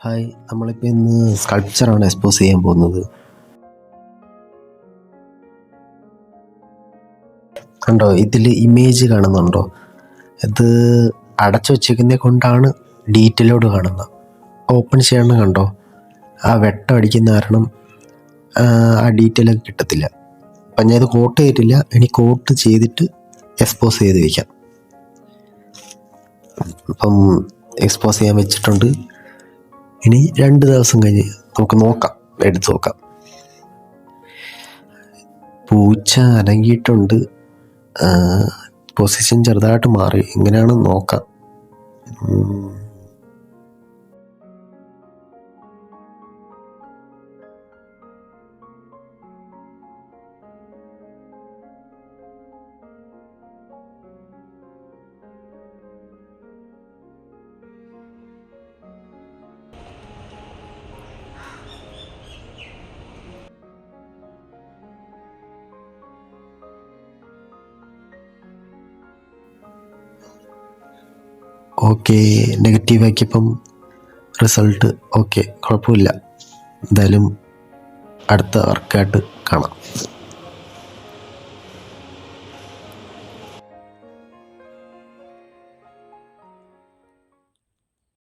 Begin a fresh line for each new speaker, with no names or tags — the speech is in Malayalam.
ഹായ്, നമ്മളിപ്പോൾ ഇന്ന് സ്കൾപ്ചറാണ് എക്സ്പോസ് ചെയ്യാൻ പോകുന്നത്. കണ്ടോ, ഇതിൽ ഇമേജ് കാണുന്നുണ്ടോ? ഇത് അടച്ചു വച്ചേക്കുന്നതിനെ കൊണ്ടാണ് ഡീറ്റെയിലോട് കാണുന്നത്. ഓപ്പൺ ചെയ്യണം, കണ്ടോ? ആ വെട്ടം അടിക്കുന്ന കാരണം ആ ഡീറ്റെയിലൊക്കെ കിട്ടത്തില്ല. അപ്പം ഞാൻ ഇത് കോട്ട് ചെയ്തിട്ടില്ല, ഇനി കോട്ട് ചെയ്തിട്ട് എക്സ്പോസ് ചെയ്ത് വയ്ക്കാം. അപ്പം എക്സ്പോസ് ചെയ്യാൻ വെച്ചിട്ടുണ്ട്. ഇനി 2 ദിവസം കഴിഞ്ഞ് നമുക്ക് നോക്കാം, എടുത്ത് നോക്കാം. പൂച്ച അനങ്ങിയിട്ടുണ്ട്, പൊസിഷൻ ചെറുതായിട്ട് മാറി. എങ്ങനെയാണ് നോക്കാം. ഓക്കെ, നെഗറ്റീവ് ആക്കിയപ്പം റിസൾട്ട് ഓക്കെ, കുഴപ്പമില്ല. എന്തായാലും അടുത്ത വർക്കായിട്ട് കാണാം.